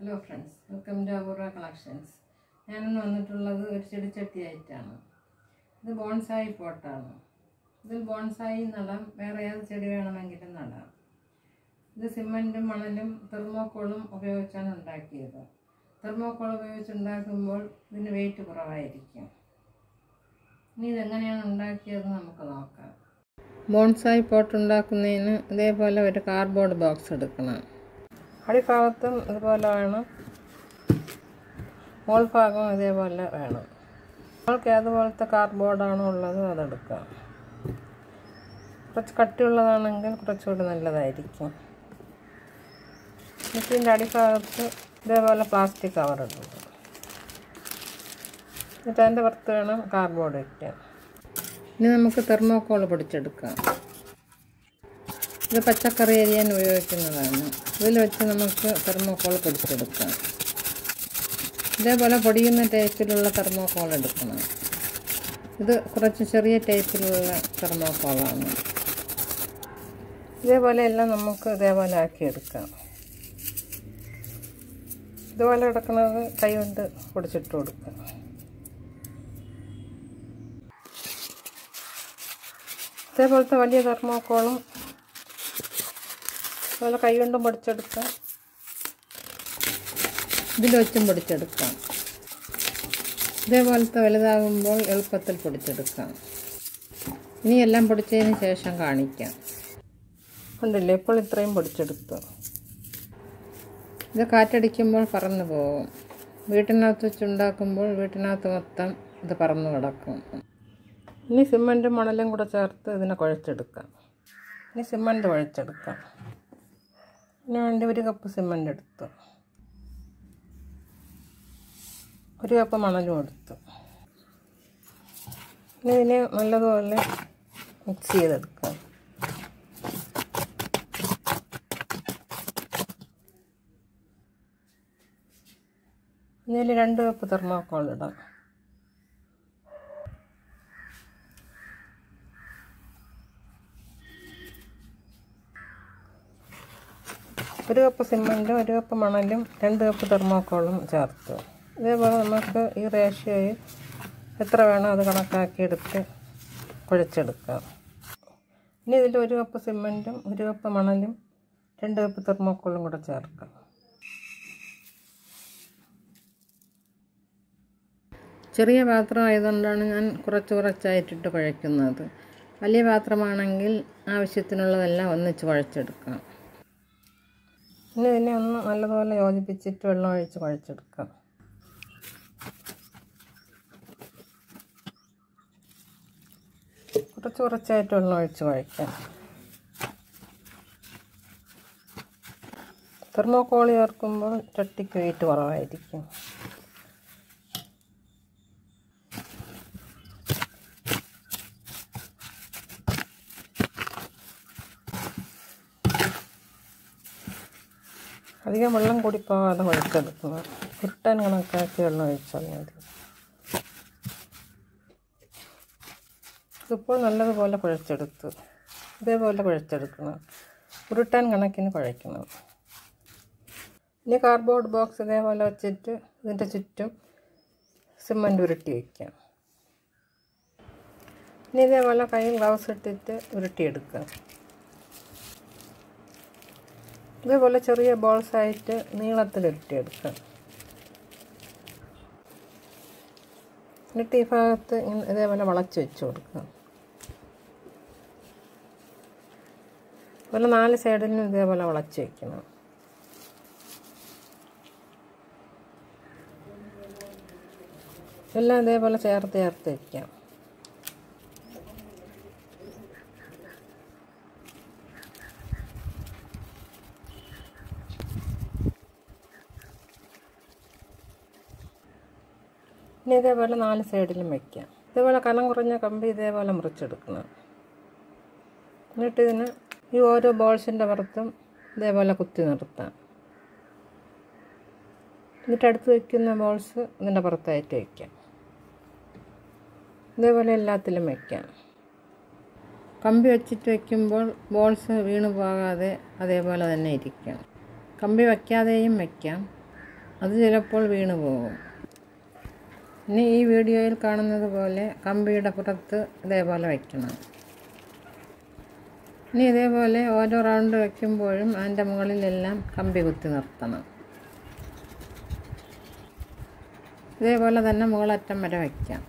Hello friends, welcome to our collections. I am a ചെടിച്ചട്ടി ആയിട്ടാണ്. ഇത് ബോൺസായി പോട്ടാണ്. ഇതിൽ ബോൺസായി നടാം, വേറെ ഏത് ചെടി വേണമെങ്കിലും നടാം. ഇത് സിമന്റും മണലും തെർമോക്കോളും ഉപയോഗിച്ചാണ് ഉണ്ടാക്കിയത്. തെർമോക്കോൾ ഉപയോഗിച്ച് ഉണ്ടാക്കുമ്പോൾ ഇതിന് വെയിറ്റ് കുറവായിരിക്കും. ഇനി ഇതെങ്ങനെയാണ് ഉണ്ടാക്കിയത് നമുക്ക് നോക്കാം. ബോൺസായി പോട്ട് ഉണ്ടാക്കുന്നതിന് ഇതേപോലെ ഒരു കാർഡ്ബോർഡ് ബോക്സ് എടുക്കണം. അടിഭാഗത്തും ഇതുപോലെ വേണം, മോൾ ഭാഗവും ഇതേപോലെ വേണം. നമ്മൾക്ക് ഏതുപോലത്തെ കാർഡ്ബോർഡാണോ ഉള്ളത് അതെടുക്കാം. കുറച്ച് കട്ടിയുള്ളതാണെങ്കിൽ കുറച്ചുകൂടി നല്ലതായിരിക്കും. ഇതിൻ്റെ അടിഭാഗത്ത് ഇതേപോലെ പ്ലാസ്റ്റിക് കവർ ഇടുന്നു. എന്നിട്ട് അതിൻ്റെ പുറത്ത് വേണം കാർഡ്ബോർഡ് വയ്ക്കാൻ. ഇനി നമുക്ക് തെർമോക്കോൾ പൊടിച്ചെടുക്കാം. ഇത് പച്ചക്കറി അരിയാൻ ഉപയോഗിക്കുന്നതാണ്. ഇതിൽ വെച്ച് നമുക്ക് തെർമോക്കോൾ പൊടിച്ചെടുക്കാം. ഇതേപോലെ പൊടിയുന്ന ടൈപ്പിലുള്ള തെർമോക്കോൾ എടുക്കണം. ഇത് കുറച്ച് ചെറിയ ടൈപ്പിലുള്ള തെർമോക്കോളാണ്. ഇതേപോലെ എല്ലാം നമുക്ക് ഇതേപോലെ ആക്കിയെടുക്കാം. ഇതുപോലെ കിടക്കുന്നത് കൈ കൊണ്ട് പൊടിച്ചിട്ട് കൊടുക്കാം. ഇതേപോലത്തെ വലിയ തെർമോക്കോളും അതുപോലെ കൈ കൊണ്ടും പൊടിച്ചെടുക്കാം, ഇതിൽ വെച്ചും പൊടിച്ചെടുക്കാം. ഇതേപോലത്തെ വലുതാകുമ്പോൾ എളുപ്പത്തിൽ പൊടിച്ചെടുക്കാം. ഇനി എല്ലാം പൊടിച്ചതിന് ശേഷം കാണിക്കാം. ഉണ്ടല്ലേ, ഇപ്പോൾ ഇത്രയും പൊടിച്ചെടുത്തു. ഇത് കാറ്റടിക്കുമ്പോൾ പറന്നു പോകും. വീട്ടിനകത്ത് വെച്ചുണ്ടാക്കുമ്പോൾ വീട്ടിനകത്ത് മൊത്തം ഇത് പറന്നു കിടക്കും. ഇനി സിമൻറ്റും മണലും കൂടെ ചേർത്ത് ഇതിനെ കുഴച്ചെടുക്കാം. ഇനി സിമൻറ്റ് കുഴച്ചെടുക്കാം. ഇതിന് വേണ്ടി 1 കപ്പ് സിമൻറ്റ് എടുത്തു, 1 കപ്പ് മണലും എടുത്തു. ഇനി ഇതിനെ നല്ലതുപോലെ മിക്സ് ചെയ്തെടുക്കാം. ഇതിൽ 2 കപ്പ് തെർമോക്കോൾ ഇടാം. ഒരു കപ്പ് സിമൻറ്റും 1 കപ്പ് മണലും 2 കപ്പ് തെർമോക്കോളും ചേർത്തു. ഇതേപോലെ നമുക്ക് ഈ റേഷ്യോയിൽ എത്ര വേണോ അത് കണക്കാക്കിയെടുത്ത് കുഴച്ചെടുക്കാം. ഇനി ഇതിൽ 1 കപ്പ് സിമൻറ്റും 1 കപ്പ് മണലും 2 കപ്പ് തെർമോക്കോളും കൂടെ ചേർക്കാം. ചെറിയ പാത്രം ആയതുകൊണ്ടാണ് ഞാൻ കുറച്ചായിട്ടിട്ട് കുഴയ്ക്കുന്നത്. വലിയ പാത്രമാണെങ്കിൽ ആവശ്യത്തിനുള്ളതെല്ലാം ഒന്നിച്ച് കുഴച്ചെടുക്കാം. ഇനി ഇതിനെ ഒന്ന് നല്ലതുപോലെ യോജിപ്പിച്ചിട്ട് വെള്ളം ഒഴിച്ച് കുഴച്ചെടുക്കാം. കുറച്ചായിട്ട് വെള്ളം ഒഴിച്ച് കുഴക്കാം. തെർമോക്കോൾ ചേർക്കുമ്പോൾ ചട്ടിക്ക് വെയിറ്റ് കുറവായിരിക്കും. അധികം വെള്ളം കൂടി പോകാതെ കുഴച്ചെടുക്കുക. ഉരുട്ടാൻ കണക്കാക്കി വെള്ളം ഒഴിച്ചാൽ മതി. ഇതിപ്പോൾ നല്ലതുപോലെ കുഴച്ചെടുത്തു. ഇതേപോലെ കുഴച്ചെടുക്കണം, ഉരുട്ടാൻ കണക്കിന് കുഴയ്ക്കണം. ഇനി കാർഡ്ബോർഡ് ബോക്സ് ഇതേപോലെ വെച്ചിട്ട് ഇതിൻ്റെ ചുറ്റും സിമൻറ്റ് ഉരുട്ടി വയ്ക്കാം. ഇനി ഇതേപോലെ കയ്യിൽ ഗ്ലൗസ് ഇട്ടിട്ട് ഉരുട്ടിയെടുക്കാം. ഇതേപോലെ ചെറിയ ബോൾസായിട്ട് നീളത്തിൽ ഉരുട്ടിയെടുക്കാം. എന്നിട്ട് ഈ ഭാഗത്ത് ഇതേപോലെ വളച്ച് വെച്ച് കൊടുക്കാം. അതുപോലെ 4 സൈഡിലും ഇതേപോലെ വളച്ച് വയ്ക്കണം. എല്ലാം ഇതേപോലെ ചേർത്ത് വയ്ക്കാം. ഇനി ഇതേപോലെ 4 സൈഡിലും വയ്ക്കാം. ഇതേപോലെ കനം കുറഞ്ഞ കമ്പി ഇതേപോലെ മുറിച്ചെടുക്കണം. എന്നിട്ട് ഇതിന് ഈ ഓരോ ബോൾസിൻ്റെ പുറത്തും ഇതേപോലെ കുത്തി നിർത്താം. എന്നിട്ട് അടുത്ത് വയ്ക്കുന്ന ബോൾസ് ഇതിൻ്റെ പുറത്തായിട്ട് വയ്ക്കാം. ഇതേപോലെ എല്ലാത്തിലും വയ്ക്കാം. കമ്പി വെച്ചിട്ട് വയ്ക്കുമ്പോൾ ബോൾസ് വീണു പോകാതെ അതേപോലെ തന്നെ ഇരിക്കാം. കമ്പി വയ്ക്കാതെയും വയ്ക്കാം. അത് ചിലപ്പോൾ വീണു പോകും. ഇനി ഈ വീഡിയോയിൽ കാണുന്നത് പോലെ കമ്പിയുടെ പുറത്ത് ഇതേപോലെ വയ്ക്കണം. ഇനി ഇതേപോലെ ഓരോ റൗണ്ട് വയ്ക്കുമ്പോഴും അതിൻ്റെ മുകളിലെല്ലാം കമ്പി കുത്തി നിർത്തണം. ഇതേപോലെ തന്നെ മുകളറ്റം വരെ വയ്ക്കാം.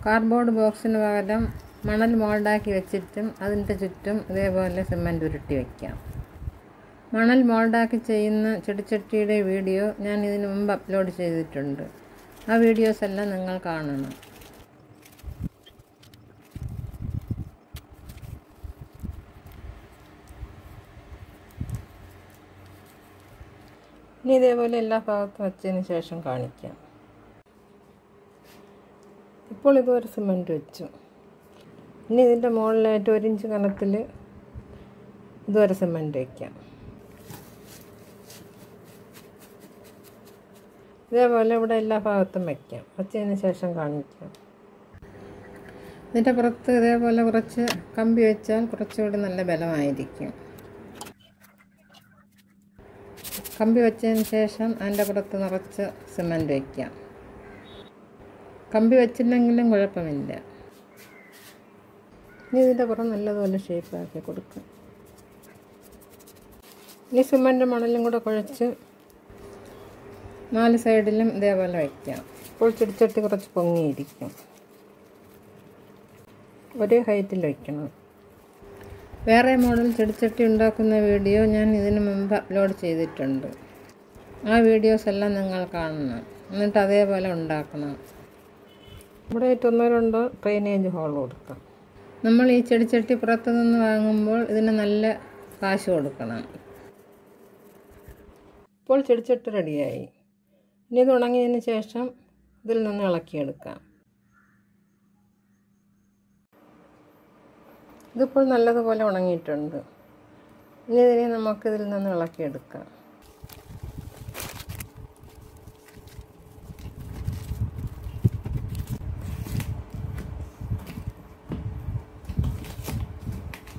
കാർഡ്ബോർഡ് ബോക്സിന് പകരം മണൽ മോൾഡാക്കി വെച്ചിട്ടും അതിൻ്റെ ചുറ്റും ഇതേപോലെ സിമൻറ്റ് ഉരുട്ടി വയ്ക്കാം. മണൽ മോൾഡാക്കി ചെയ്യുന്ന ചെടിച്ചട്ടിയുടെ വീഡിയോ ഞാൻ ഇതിനു മുമ്പ് അപ്ലോഡ് ചെയ്തിട്ടുണ്ട്. ആ വീഡിയോസ് എല്ലാം നിങ്ങൾ കാണണം. ഇനി ഇതേപോലെ എല്ലാ ഭാഗത്തും വച്ചതിന് ശേഷം കാണിക്കാം. ഇപ്പോൾ ഇതുവരെ സിമൻറ്റ് വെച്ചു. ഇനി ഇതിൻ്റെ മുകളിലായിട്ട് 1 ഇഞ്ച് കനത്തിൽ ഇതുവരെ സിമൻറ്റ് വയ്ക്കാം. ഇതേപോലെ ഇവിടെ എല്ലാ ഭാഗത്തും വയ്ക്കാം. വച്ചതിന് ശേഷം കാണിക്കാം. ഇതിൻ്റെ പുറത്ത് ഇതേപോലെ കുറച്ച് കമ്പി വെച്ചാൽ കുറച്ചുകൂടി നല്ല ബലമായിരിക്കും. കമ്പി വെച്ചതിന് ശേഷം അതിൻ്റെ പുറത്ത് നിറച്ച് സിമൻറ്റ് വയ്ക്കാം. കമ്പി വെച്ചില്ലെങ്കിലും കുഴപ്പമില്ല. ഇനി ഇതിൻ്റെ പുറം നല്ലതുപോലെ ഷേപ്പാക്കി കൊടുക്കാം. ഇനി സിമൻറ്റ് മണലും കൂടെ കുഴച്ച് 4 സൈഡിലും ഇതേപോലെ വയ്ക്കാം. ഇപ്പോൾ ചെടിച്ചട്ടി കുറച്ച് പൊങ്ങിയിരിക്കും. ഒരേ ഹൈറ്റിൽ വയ്ക്കണം. വേറെ മോഡൽ ചെടിച്ചട്ടി ഉണ്ടാക്കുന്ന വീഡിയോ ഞാൻ ഇതിനു മുമ്പ് അപ്ലോഡ് ചെയ്തിട്ടുണ്ട്. ആ വീഡിയോസ് എല്ലാം നിങ്ങൾ കാണണം. എന്നിട്ട് അതേപോലെ ഉണ്ടാക്കണം. ഇവിടെ 1-2 ഡ്രെയിനേജ് ഹോൾ കൊടുക്കാം. നമ്മൾ ഈ ചെടിച്ചട്ടി പുറത്തുനിന്ന് വാങ്ങുമ്പോൾ ഇതിന് നല്ല കാശ് കൊടുക്കണം. ഇപ്പോൾ ചെടിച്ചട്ടി റെഡിയായി. ഇനി ഇത് ഉണങ്ങിയതിന് ശേഷം ഇതിൽ നിന്ന് ഇളക്കിയെടുക്കാം. ഇതിപ്പോൾ നല്ലതുപോലെ ഉണങ്ങിയിട്ടുണ്ട്. ഇനി ഇതിനെ നമുക്കിതിൽ നിന്ന് ഇളക്കിയെടുക്കാം.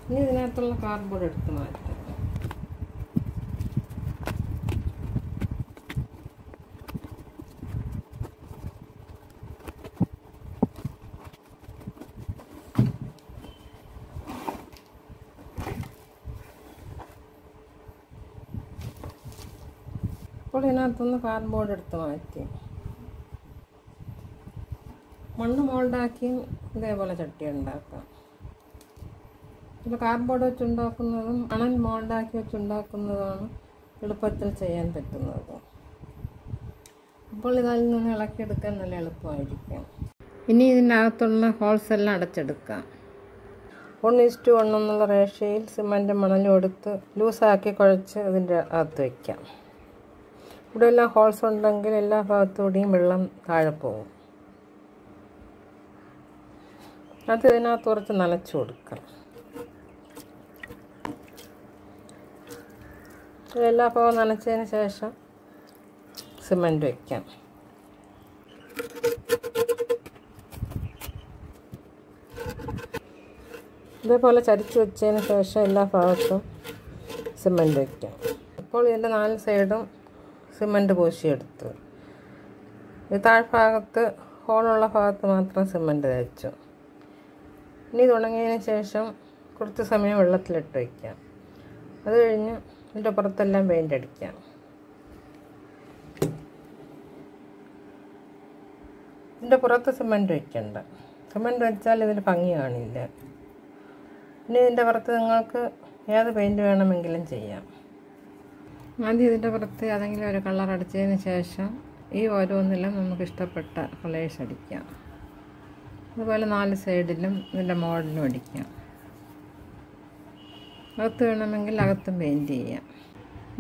ഇനി ഇതിനകത്തുള്ള കാർഡ്ബോർഡ് എടുത്ത് മാറ്റാം. ഇപ്പോൾ ഇതിനകത്തുനിന്ന് കാർഡ്ബോർഡ് എടുത്ത് മാറ്റി മണ്ണ് മോൾഡാക്കി ഇതേപോലെ ചട്ടി ഉണ്ടാക്കാം. ഇത് കാർഡ്ബോർഡ് വെച്ചുണ്ടാക്കുന്നതും മണൽ മോൾഡാക്കി വെച്ചുണ്ടാക്കുന്നതുമാണ് എളുപ്പത്തിൽ ചെയ്യാൻ പറ്റുന്നത്. അപ്പോൾ ഇതിൽ നിന്ന് ഇളക്കിയെടുക്കാൻ നല്ല എളുപ്പമായിരിക്കും. ഇനി ഇതിനകത്തുള്ള ഹോൾസ് എല്ലാം അടച്ചെടുക്കാം. 1:1 എന്നുള്ള റേഷ്യയിൽ സിമൻറ്റ് മണലും എടുത്ത് ലൂസാക്കി കുഴച്ച് ഇതിൻ്റെ അകത്ത് വയ്ക്കാം. ഇവിടെ എല്ലാം ഹോൾസ് ഉണ്ടെങ്കിൽ എല്ലാ ഭാഗത്തുകൂടിയും വെള്ളം താഴെ പോകും. അത് ഇതിനകത്ത് കുറച്ച് നനച്ചു കൊടുക്കാം. എല്ലാ ഭാഗവും നനച്ചതിന് ശേഷം സിമൻറ്റ് വയ്ക്കാം. ഇതേപോലെ ചരിച്ച് വെച്ചതിന് ശേഷം എല്ലാ ഭാഗത്തും സിമൻറ്റ് വയ്ക്കാം. ഇപ്പോൾ ഇതിൻ്റെ 4 സൈഡും സിമൻറ്റ് പൂശിയെടുത്തു. ഈ താഴ്ഭാഗത്ത് ഹോളുള്ള ഭാഗത്ത് മാത്രം സിമൻറ്റ് തേച്ചു. ഇനി ഇത് ഉണങ്ങിയതിന് ശേഷം കുറച്ച് സമയം വെള്ളത്തിലിട്ട് വയ്ക്കാം. അത് കഴിഞ്ഞ് ഇതിൻ്റെ പുറത്തെല്ലാം പെയിൻ്റ് അടിക്കാം. ഇതിൻ്റെ പുറത്ത് സിമൻറ്റ് വയ്ക്കണ്ട. സിമൻറ്റ് വെച്ചാൽ ഇതിന് ഭംഗി കാണില്ല. ഇനി ഇതിൻ്റെ പുറത്ത് നിങ്ങൾക്ക് ഏത് പെയിൻറ്റ് വേണമെങ്കിലും ചെയ്യാം. ആദ്യം ഇതിൻ്റെ പുറത്ത് ഏതെങ്കിലും ഒരു കളർ അടിച്ചതിന് ശേഷം ഈ ഓരോന്നിലും നമുക്ക് ഇഷ്ടപ്പെട്ട കളേഴ്സ് അടിക്കാം. അതുപോലെ 4 സൈഡിലും ഇതിൻ്റെ മോഡലും അടിക്കാം. അകത്ത് വേണമെങ്കിൽ അകത്തും പെയിൻറ്റ് ചെയ്യാം.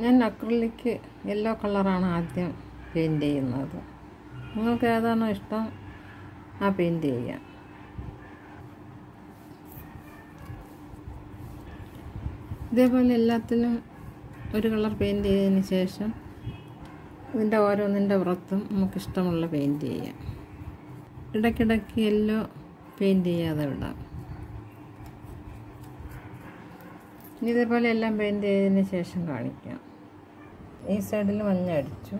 ഞാൻ അക്രിലിക് യെല്ലോ കളറാണ് ആദ്യം പെയിൻറ്റ് ചെയ്യുന്നത്. നിങ്ങൾക്ക് ഏതാണോ ഇഷ്ടം ആ പെയിൻറ്റ് ചെയ്യാം. ഇതേപോലെ എല്ലാത്തിനും ഒരു കളർ പെയിൻറ്റ് ചെയ്തതിന് ശേഷം ഇതിൻ്റെ ഓരോന്നിൻ്റെ പുറത്തും നമുക്കിഷ്ടമുള്ള പെയിൻറ്റ് ചെയ്യാം. ഇടയ്ക്കിടയ്ക്ക് യെല്ലോ പെയിൻറ്റ് ചെയ്യാതെ വിടാം. ഇതേപോലെ എല്ലാം പെയിൻറ്റ് ചെയ്തതിന് ശേഷം കാണിക്കാം. ഈ സൈഡിൽ മഞ്ഞ അടിച്ചു.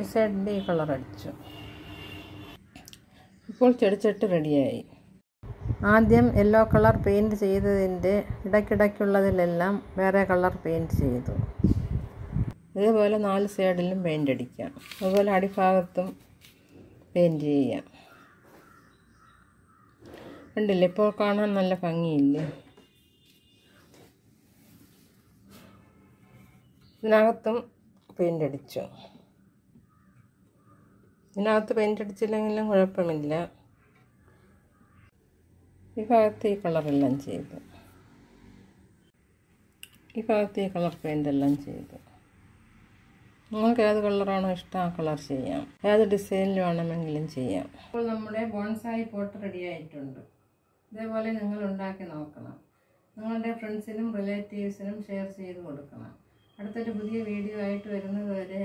ഈ സൈഡിൻ്റെ ഈ കളർ അടിച്ചു. ഇപ്പോൾ ചെടിച്ചട്ടി റെഡിയായി. ആദ്യം യെല്ലോ കളർ പെയിൻറ്റ് ചെയ്തതിൻ്റെ ഇടയ്ക്കിടയ്ക്കുള്ളതിലെല്ലാം വേറെ കളർ പെയിൻറ്റ് ചെയ്തു. ഇതേപോലെ 4 സൈഡിലും പെയിൻ്റ് അടിക്കാം. അതുപോലെ അടിഭാഗത്തും പെയിൻറ്റ് ചെയ്യാം. കണ്ടില്ലേ, ഇപ്പോൾ കാണാൻ നല്ല ഭംഗിയില്ലേ? ഇതിനകത്തും പെയിൻ്റ് അടിച്ചു. ഇതിനകത്ത് പെയിൻ്റ് അടിച്ചില്ലെങ്കിലും കുഴപ്പമില്ല. ഈ ഭാഗത്ത് ഈ കളറെല്ലാം ചെയ്തു. ഈ ഭാഗത്ത് ഈ കളർ പെയിൻ്റ് എല്ലാം ചെയ്തു. നിങ്ങൾക്ക് ഏത് കളറാണോ ഇഷ്ടം ആ കളർ ചെയ്യാം. ഏത് ഡിസൈനിൽ വേണമെങ്കിലും ചെയ്യാം. ഇപ്പോൾ നമ്മുടെ ബോൺസായി പോട്ട് റെഡി ആയിട്ടുണ്ട്. ഇതേപോലെ നിങ്ങൾ ഉണ്ടാക്കി നോക്കണം. നിങ്ങളുടെ ഫ്രണ്ട്സിനും റിലേറ്റീവ്സിനും ഷെയർ ചെയ്ത് കൊടുക്കണം. അടുത്തൊരു പുതിയ വീഡിയോ ആയിട്ട് വരുന്നത് വരെ